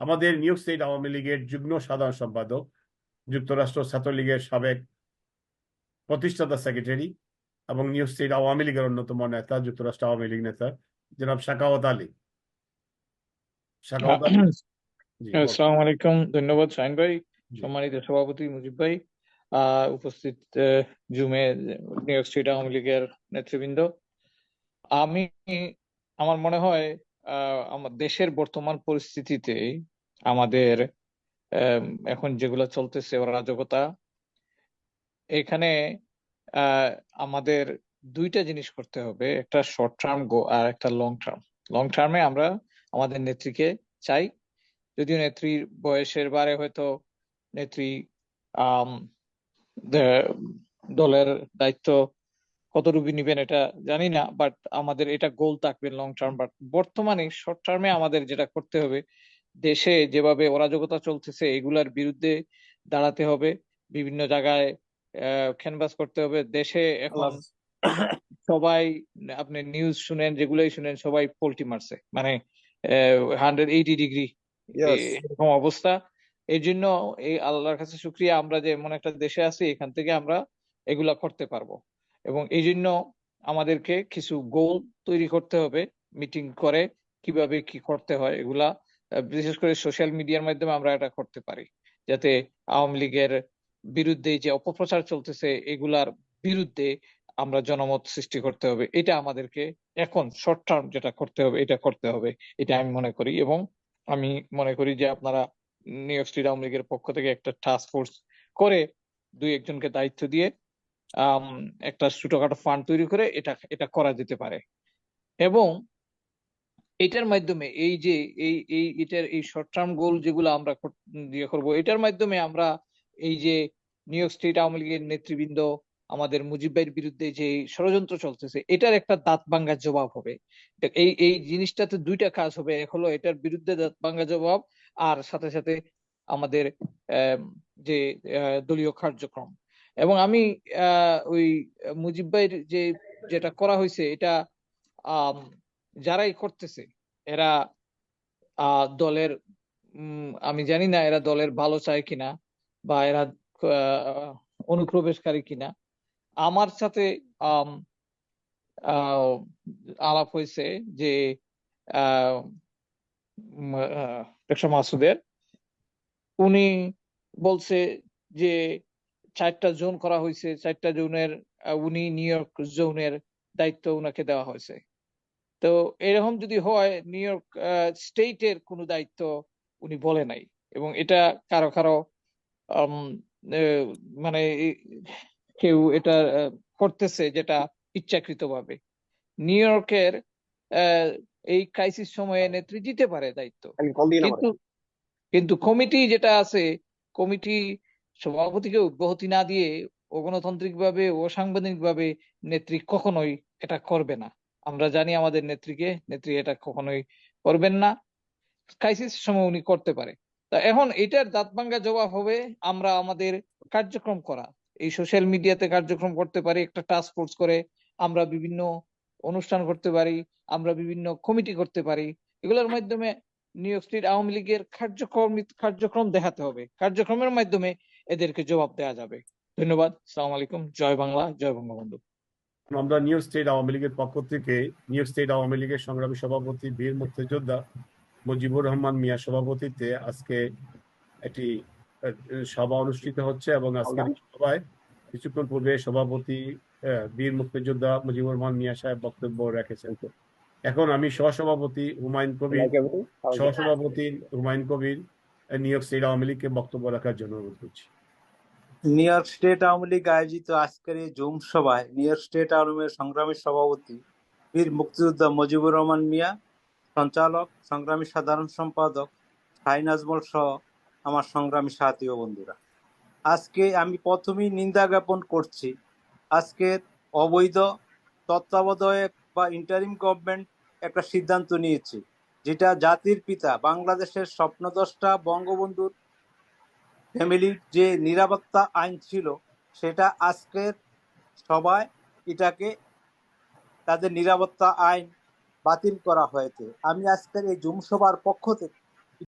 আমাদের new York state Awami লীগের যুগ্ম সাধারণ সম্পাদক, যুক্তরাষ্ট্র ছাত্রলীগের সাবেক প্রতিষ্ঠাতা সেক্রেটারি এবং নিউ ইয়র্ক স্টেট আওয়ামী লীগের অন্যতম নেতা, যুক্তরাষ্ট্র আওয়ামী লীগ নেতা জনাব সাখাওয়াত আলী। সাখাওয়াত আলী, জি বল। আসসালামু আলাইকুম, ধন্যবাদ শাহিন ভাই। জি সম্মানিত সভাপতি মুজিব ভাই, উপস্থিত জুমে নিউ ইয়র্ক স্টেট আওয়ামী লীগের নেতৃবৃন্দ। আমি আমার মনে হয় আমার দেশের বর্তমান পরিস্থিতিতে আমাদের এখন যেগুলো চলতেছে অরাজকতা, এখানে আহ, আমাদের দুইটা জিনিস করতে হবে, একটা শর্ট টার্ম গো আর একটা লং টার্ম। লং টার্মে আমরা আমাদের নেত্রীকে চাই, যদিও নেত্রীর বয়সের বারে হয়তো নেত্রী আম, দে- দলের দায়িত্ব কতটুকু নিবেন এটা জানি না, বাট আমাদের এটা গোল থাকবে লং টার্ম। বাট বর্তমানে শর্ট টার্মে আমাদের যেটা করতে হবে, দেশে যেভাবে অরাজকতা চলতেছে এগুলার বিরুদ্ধে দাঁড়াতে হবে, বিভিন্ন জায়গায় ক্যানভাস করতে হবে। দেশে এখন সবাই, আপনি নিউজ শুনেন, যেগুলোই শুনেন, সবাই পোল্টি মারছে, মানে 180 ডিগ্রি Yes. এরকম অবস্থা। এই জন্য এই আল্লাহর কাছে শুক্রিয়া, আমরা যে এমন একটা দেশে আছি এখান থেকে আমরা এগুলা করতে পারবো। এবং এই জন্য আমাদেরকে কিছু গোল তৈরি করতে হবে, মিটিং করে কিভাবে কি করতে হয় এগুলা, বিশেষ করে সোশ্যাল মিডিয়ার মাধ্যমে আমরা এটা করতে পারি, যাতে আওয়ামী লীগের বিরুদ্ধে যে অপপ্রচার চলতেছে এগুলার বিরুদ্ধে আমরা জনমত সৃষ্টি করতে হবে। এটা আমাদেরকে এখন শর্ট টার্ম যেটা করতে হবে এটা করতে হবে, এটা আমি মনে করি। এবং আমি মনে করি যে আপনারা নিউ ইয়র্ক স্টেট আওয়ামী লীগের পক্ষ থেকে একটা টাস্ক ফোর্স করে দুই একজনকে দায়িত্ব দিয়ে আম, একটা ছোটখাটো ফান্ড তৈরি করে এটা এটা করা যেতে পারে। এবং এটার মাধ্যমে এই যে এটার এই শর্ট টার্ম গোল যেগুলো আমরা ইয়ে করবো, এটার মাধ্যমে আমরা এই যে নিউ ইয়র্ক স্টেট আওয়ামী লীগের নেতৃবৃন্দ আমাদের মুজিব ভাইয়ের বিরুদ্ধে যে ষড়যন্ত্র চলতেছে এটার একটা দাঁত ভাঙ্গা জবাব হবে। এই এই জিনিসটাতে দুইটা কাজ হবে, এক হলো এটার বিরুদ্ধে দাঁত ভাঙ্গা জবাব, আর সাথে সাথে আমাদের আহ, যে দলীয় কার্যক্রম। এবং আমি ওই মুজিব ভাইয়ের যে যেটা করা হয়েছে এটা আম, যারাই করতেছে এরা দলের আমি জানি না এরা দলের ভালো চায় কিনা বা এরা অনুপ্রবেশকারী কিনা। আমার সাথে আম, আহ, আলাপ হয়েছে যে আহ, ডক্টর মাসুদের, উনি বলছে যে 4টা জোন করা হয়েছে, 4টা জোনের উনি নিউ ইয়র্ক জোনের দায়িত্ব উনাকে দেওয়া হয়েছে। তো এরকম যদি হয়, নিউ ইয়র্ক স্টেটের কোনো দায়িত্ব উনি বলে নাই। এবং এটা কারো কারো আম, আহ, মানে কেউ এটা করতেছে যেটা ইচ্ছাকৃতভাবে। নিউ ইয়র্কের আহ, এই ক্রাইসিস সময়ে নেত্রী দিতে পারে দায়িত্ব, কল দিয়ে না কিন্তু কিন্তু কমিটি যেটা আছে, কমিটি সভাপতিকে অব্যাহতি না দিয়ে অগণতান্ত্রিক ভাবে অসাংবিধানিক ভাবে নেত্রী কখনোই এটা করবে না। আমরা জানি আমাদের নেত্রীকে, নেত্রী এটা কখনোই করবেন না। ক্রাইসিস সময় উনি করতে পারে। তা এখন এটার দাঁতভাঙ্গা জবাব হবে আমরা আমাদের কার্যক্রম করা, এই সোশ্যাল মিডিয়াতে কার্যক্রম করতে পারি, একটা টাস্ক ফোর্স করে আমরা বিভিন্ন অনুষ্ঠান করতে পারি, আমরা বিভিন্ন কমিটি করতে পারি। এগুলোর মাধ্যমে নিউ ইয়র্ক স্টেট আওয়ামী লীগের কার্যক্রম দেখাতে হবে, কার্যক্রমের মাধ্যমে এদেরকে জবাব দেওয়া যাবে। ধন্যবাদ। আসসালামু আলাইকুম। জয় বাংলা, জয় বঙ্গবন্ধু। আমরা নিউ ইয়র্ক স্টেট আওয়ামী লীগের পক্ষ থেকে নিউ ইয়র্ক স্টেট আওয়ামী লীগের সংগ্রামী সভাপতি বীর মুক্তিযোদ্ধা মুজিবুর রহমান মিয়া সভাপতিত্বে আজকে একটি সভা অনুষ্ঠিত হচ্ছে এবং আজকের এই সভায় কিছুক্ষণ পূর্বে সভাপতি বীর মুক্তিযোদ্ধা মুজিবুর রহমান মিয়া সাহেব বক্তব্য রেখেছেন। এখন আমি সহসভাপতি Humayun Kabir new York state Awami লীগকে বক্তব্য রাখার জন্য অনুরোধ করছি। New York state Awami League আয়োজিত আজকের এই জুম সভায় নিউ ইয়র্ক স্টেট আওয়ামী লীগের সংগ্রামী সভাপতি বীর মুক্তিযোদ্ধা মুজিবুর রহমান মিয়া, সঞ্চালক সংগ্রামী সাধারণ সম্পাদক শাহিন আজমল সহ আমার সংগ্রামী সাথী ও বন্ধুরা, আজকে আমি প্রথমেই নিন্দা জ্ঞাপন করছি আজকের অবৈধ তত্ত্বাবধায়ক বা ইন্টারিম গভর্নমেন্ট একটা সিদ্ধান্ত নিয়েছে, যেটা জাতির পিতা বাংলাদেশের স্বপ্নদ্রষ্টা বঙ্গবন্ধুর ফ্যামিলির যে নিরাপত্তা আইন ছিল সেটা আজকের সবাই এটাকে তাদের নিরাপত্তা আইন বাতিল করা হয়েছে। আমি আজকের এই জুম সভার পক্ষ থেকে